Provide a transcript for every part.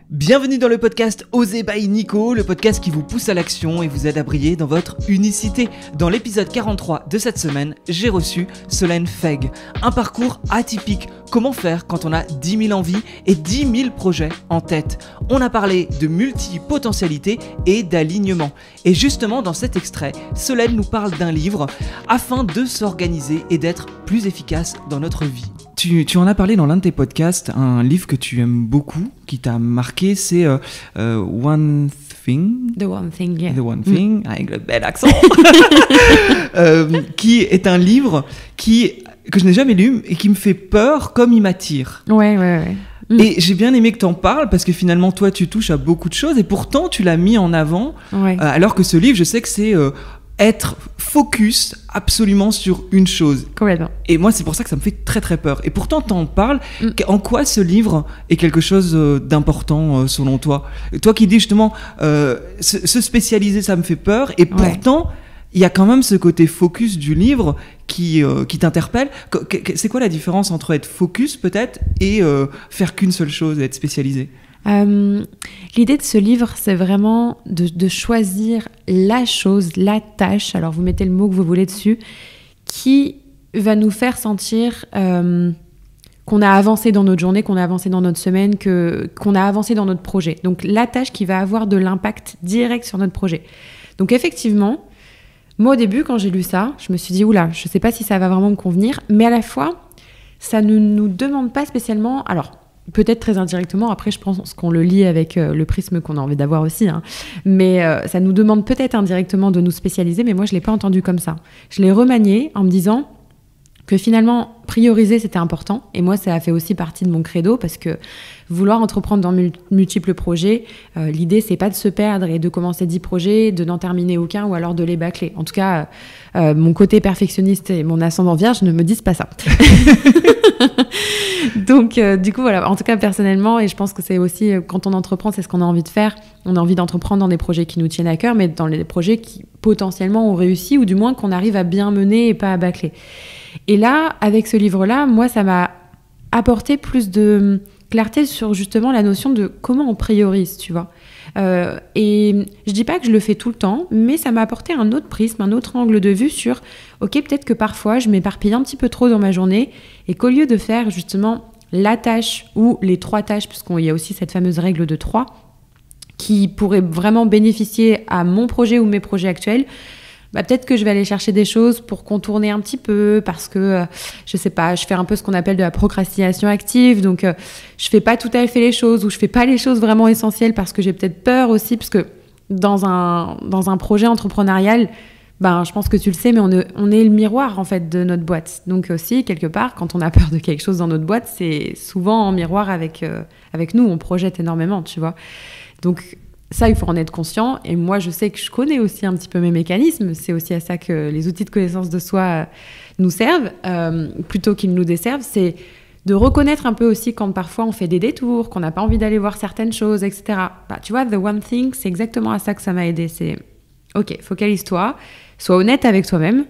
Bienvenue dans le podcast Osez by Nico, le podcast qui vous pousse à l'action et vous aide à briller dans votre unicité. Dans l'épisode 43 de cette semaine, j'ai reçu Solène Feg. Un parcours atypique. Comment faire quand on a 10 000 envies et 10 000 projets en tête? On a parlé de multipotentialité et d'alignement. Et justement, dans cet extrait, Solène nous parle d'un livre afin de s'organiser et d'être plus efficace dans notre vie. Tu en as parlé dans l'un de tes podcasts, un livre que tu aimes beaucoup, qui t'a marqué, c'est One Thing. The One Thing, yeah. The One Thing, avec le bel accent. Qui est un livre que je n'ai jamais lu et qui me fait peur comme il m'attire. Ouais. Et j'ai bien aimé que tu en parles parce que finalement, toi, tu touches à beaucoup de choses et pourtant, tu l'as mis en avant. Ouais. Alors que ce livre, je sais que c'est être focus absolument sur une chose. Complètement. Et moi, c'est pour ça que ça me fait très très peur. Et pourtant, t'en parles. En quoi ce livre est quelque chose d'important selon toi? Toi qui dis justement, se spécialiser, ça me fait peur. Et pourtant, il y a quand même ce côté focus du livre qui t'interpelle. C'est quoi la différence entre être focus peut-être et faire qu'une seule chose, être spécialisé? L'idée de ce livre, c'est vraiment de choisir la chose, la tâche, alors vous mettez le mot que vous voulez dessus, qui va nous faire sentir qu'on a avancé dans notre journée, qu'on a avancé dans notre semaine, qu'on a avancé dans notre projet. Donc la tâche qui va avoir de l'impact direct sur notre projet. Donc effectivement, moi au début, quand j'ai lu ça, je me suis dit, oula, je sais pas si ça va vraiment me convenir, mais à la fois, ça ne nous demande pas spécialement... Alors, peut-être très indirectement, après je pense qu'on le lit avec le prisme qu'on a envie d'avoir aussi, hein. Mais ça nous demande peut-être indirectement de nous spécialiser, mais moi je ne l'ai pas entendu comme ça. Je l'ai remanié en me disant que finalement prioriser c'était important, et moi ça a fait aussi partie de mon credo, parce que vouloir entreprendre dans multiples projets, l'idée c'est pas de se perdre et de commencer 10 projets, de n'en terminer aucun ou alors de les bâcler. En tout cas, mon côté perfectionniste et mon ascendant vierge ne me disent pas ça. Donc du coup voilà, en tout cas personnellement, et je pense que c'est aussi quand on entreprend, c'est ce qu'on a envie de faire. On a envie d'entreprendre dans des projets qui nous tiennent à cœur, mais dans les projets qui potentiellement ont réussi, ou du moins qu'on arrive à bien mener et pas à bâcler. Et là, avec ce livre-là, moi ça m'a apporté plus de clarté sur justement la notion de comment on priorise, tu vois. Et je dis pas que je le fais tout le temps, mais ça m'a apporté un autre prisme, un autre angle de vue sur, ok, peut-être que parfois je m'éparpille un petit peu trop dans ma journée, et qu'au lieu de faire justement la tâche ou les 3 tâches, puisqu'il y a aussi cette fameuse règle de 3, qui pourrait vraiment bénéficier à mon projet ou mes projets actuels, peut-être que je vais aller chercher des choses pour contourner un petit peu, parce que, je sais pas, je fais un peu ce qu'on appelle de la procrastination active, donc je fais pas tout à fait les choses, ou je fais pas les choses vraiment essentielles parce que j'ai peut-être peur aussi, parce que dans un projet entrepreneurial, je pense que tu le sais, mais on est le miroir en fait de notre boîte. Donc aussi, quelque part, quand on a peur de quelque chose dans notre boîte, c'est souvent en miroir avec nous, on projette énormément, tu vois. Donc ça, il faut en être conscient. Et moi, je sais que je connais aussi un petit peu mes mécanismes. C'est aussi à ça que les outils de connaissance de soi nous servent, plutôt qu'ils nous desservent. C'est de reconnaître un peu aussi quand parfois on fait des détours, qu'on n'a pas envie d'aller voir certaines choses, etc. Tu vois, The One Thing, c'est exactement à ça que ça m'a aidé. C'est, ok, focalise-toi, sois honnête avec toi-même,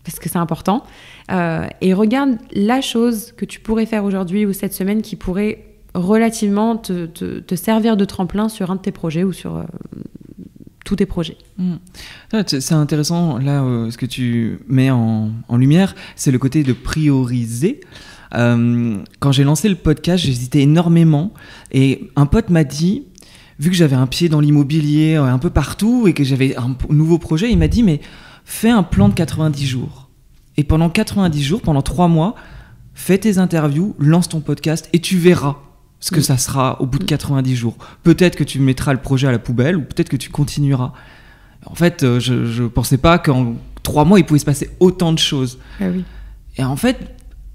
parce que c'est important, et regarde la chose que tu pourrais faire aujourd'hui ou cette semaine qui pourrait relativement te servir de tremplin sur un de tes projets ou sur tous tes projets. C'est intéressant, là, ce que tu mets en lumière, c'est le côté de prioriser. Quand j'ai lancé le podcast, j'hésitais énormément, et un pote m'a dit, vu que j'avais un pied dans l'immobilier un peu partout et que j'avais un nouveau projet, il m'a dit, mais fais un plan de 90 jours. Et pendant 90 jours, pendant 3 mois, fais tes interviews, lance ton podcast et tu verras ce que ça sera au bout de 90 jours. Peut-être que tu mettras le projet à la poubelle, ou peut-être que tu continueras. En fait, je pensais pas qu'en 3 mois, il pouvait se passer autant de choses. Ah oui. Et en fait,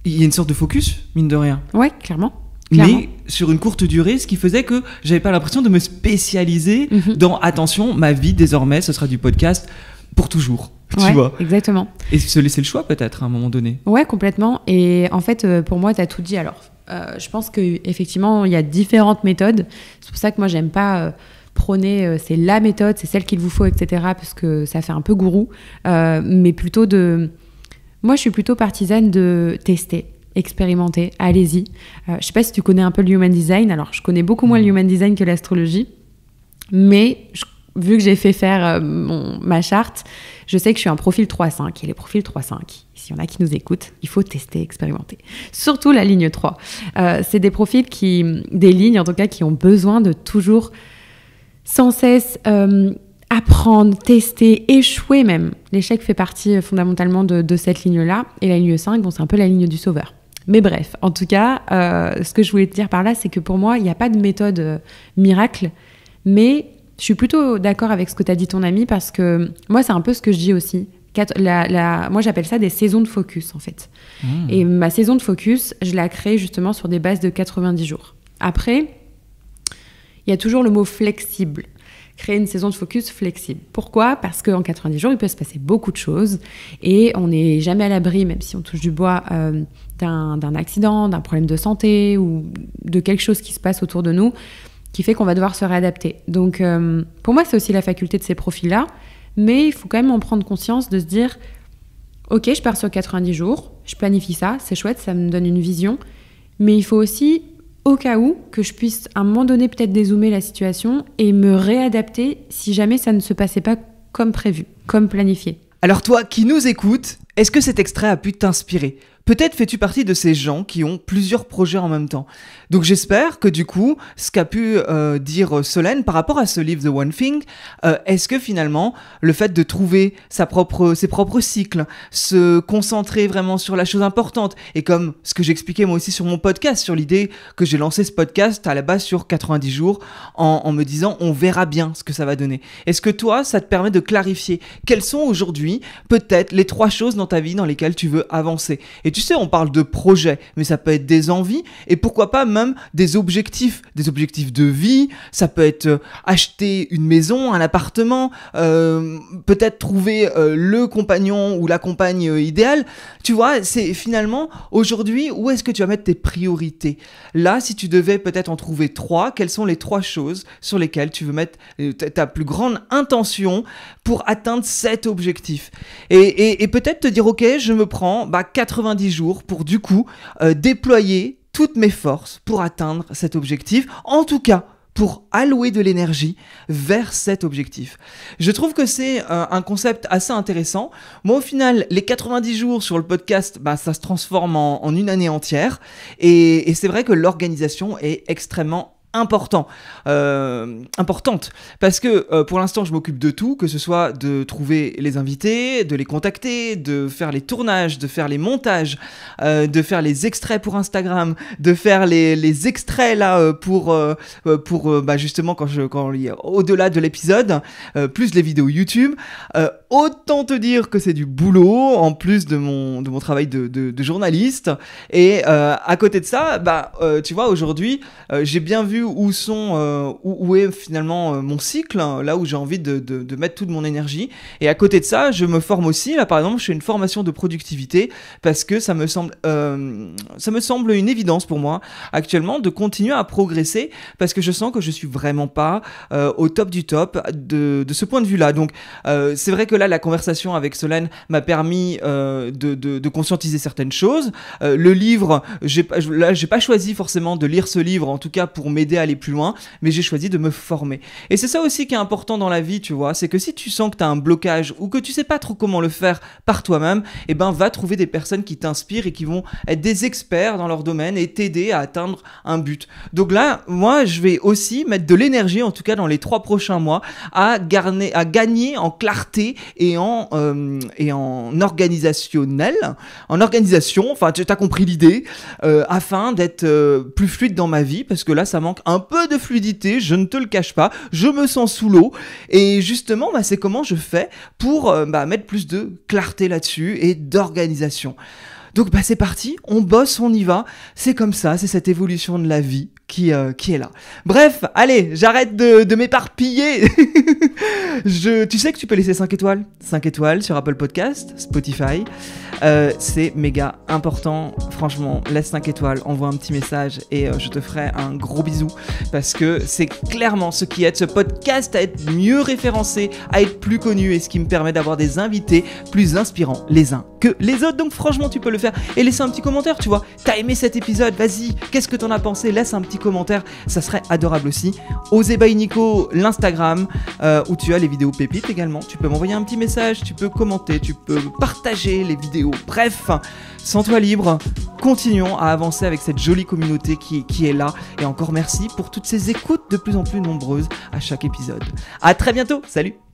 il y a une sorte de focus, mine de rien. Ouais, clairement. Mais sur une courte durée, ce qui faisait que j'avais pas l'impression de me spécialiser dans, attention, ma vie désormais, ce sera du podcast pour toujours. Tu vois. Exactement. Et se laisser le choix peut-être à un moment donné. Ouais, complètement. Et en fait, pour moi, tu as tout dit. Alors, je pense qu'effectivement, il y a différentes méthodes. C'est pour ça que moi, j'aime pas prôner c'est la méthode, c'est celle qu'il vous faut, etc. Parce que ça fait un peu gourou. Mais plutôt moi, je suis plutôt partisane de tester. expérimentez, allez-y. Je sais pas si tu connais un peu le Human Design. Alors, je connais beaucoup moins le Human Design que l'astrologie, mais vu que j'ai fait faire ma charte, je sais que je suis un profil 3-5. Et les profils 3-5, s'il y en a qui nous écoutent, il faut tester, expérimenter. Surtout la ligne 3. C'est des profils des lignes en tout cas, qui ont besoin de toujours, sans cesse, apprendre, tester, échouer même. L'échec fait partie fondamentalement de cette ligne-là. Et la ligne 5, c'est un peu la ligne du sauveur. Mais bref, en tout cas, ce que je voulais te dire par là, c'est que pour moi, il n'y a pas de méthode miracle, mais je suis plutôt d'accord avec ce que t'as dit ton ami, parce que moi, c'est un peu ce que je dis aussi. Moi, j'appelle ça des saisons de focus, en fait. Et ma saison de focus, je la crée justement sur des bases de 90 jours. Après, il y a toujours le mot flexible. Créer une saison de focus flexible. Pourquoi ? Parce qu'en 90 jours, il peut se passer beaucoup de choses et on n'est jamais à l'abri, même si on touche du bois, d'un accident, d'un problème de santé ou de quelque chose qui se passe autour de nous qui fait qu'on va devoir se réadapter. Donc, pour moi, c'est aussi la faculté de ces profils-là, mais il faut quand même en prendre conscience, de se dire « Ok, je pars sur 90 jours, je planifie ça, c'est chouette, ça me donne une vision, mais il faut aussi... au cas où, que je puisse à un moment donné peut-être dézoomer la situation et me réadapter si jamais ça ne se passait pas comme prévu, comme planifié. » Alors toi qui nous écoutes, est-ce que cet extrait a pu t'inspirer ? Peut-être fais-tu partie de ces gens qui ont plusieurs projets en même temps. Donc j'espère que du coup, ce qu'a pu dire Solène par rapport à ce livre The One Thing, est-ce que finalement, le fait de trouver ses propres cycles, se concentrer vraiment sur la chose importante, et comme ce que j'expliquais moi aussi sur mon podcast, sur l'idée que j'ai lancé ce podcast à la base sur 90 jours, en me disant on verra bien ce que ça va donner. Est-ce que toi, ça te permet de clarifier quelles sont aujourd'hui peut-être les 3 choses dans ta vie dans lesquelles tu veux avancer ? Et tu sais, on parle de projets, mais ça peut être des envies et pourquoi pas même des objectifs de vie. Ça peut être acheter une maison, un appartement, peut-être trouver le compagnon ou la compagne idéale. Tu vois, c'est finalement aujourd'hui, où est-ce que tu vas mettre tes priorités ? Là, si tu devais peut-être en trouver 3, quelles sont les 3 choses sur lesquelles tu veux mettre ta plus grande intention pour atteindre cet objectif ? Et peut-être te dire, ok, je me prends 90 jours pour du coup déployer toutes mes forces pour atteindre cet objectif, en tout cas pour allouer de l'énergie vers cet objectif. Je trouve que c'est un concept assez intéressant. Moi, au final, les 90 jours sur le podcast, ça se transforme en une année entière. Et c'est vrai que l'organisation est extrêmement importante, parce que pour l'instant je m'occupe de tout, que ce soit de trouver les invités, de les contacter, de faire les tournages, de faire les montages, de faire les extraits pour Instagram, de faire les extraits là pour justement quand au-delà de l'épisode, plus les vidéos YouTube. Autant te dire que c'est du boulot en plus de mon travail de journaliste. Et à côté de ça, tu vois, aujourd'hui j'ai bien vu où est finalement mon cycle, là où j'ai envie de mettre toute mon énergie. Et à côté de ça, je me forme aussi. Là, par exemple, je fais une formation de productivité parce que ça me semble une évidence pour moi actuellement de continuer à progresser, parce que je sens que je suis vraiment pas au top du top de ce point de vue-là. Donc, c'est vrai que là, la conversation avec Solène m'a permis de conscientiser certaines choses. Le livre, j'ai pas choisi forcément de lire ce livre, en tout cas pour m'aider à aller plus loin, mais j'ai choisi de me former. Et c'est ça aussi qui est important dans la vie, tu vois, c'est que si tu sens que tu as un blocage ou que tu sais pas trop comment le faire par toi-même, va trouver des personnes qui t'inspirent et qui vont être des experts dans leur domaine et t'aider à atteindre un but. Donc là, moi, je vais aussi mettre de l'énergie, en tout cas dans les 3 prochains mois, à gagner en clarté et en organisation, enfin, tu as compris l'idée, afin d'être plus fluide dans ma vie, parce que là, ça manque un peu de fluidité, je ne te le cache pas, je me sens sous l'eau, et justement, c'est comment je fais pour mettre plus de clarté là-dessus et d'organisation. Donc c'est parti, on bosse, on y va, c'est comme ça, c'est cette évolution de la vie qui est là. Bref, allez, j'arrête de m'éparpiller. Tu sais que tu peux laisser 5 étoiles sur Apple Podcast, Spotify. C'est méga important. Franchement, laisse 5 étoiles, envoie un petit message et je te ferai un gros bisou, parce que c'est clairement ce qui aide ce podcast à être mieux référencé, à être plus connu, et ce qui me permet d'avoir des invités plus inspirants les uns que les autres. Donc franchement, tu peux le faire faire et laisser un petit commentaire, tu vois. T'as aimé cet épisode, vas-y, qu'est-ce que t'en as pensé? Laisse un petit commentaire, ça serait adorable aussi. Osez by Nico, l'Instagram, où tu as les vidéos pépites également. Tu peux m'envoyer un petit message, tu peux commenter, tu peux partager les vidéos. Bref, sens-toi libre. Continuons à avancer avec cette jolie communauté qui est là. Et encore merci pour toutes ces écoutes de plus en plus nombreuses à chaque épisode. À très bientôt, salut!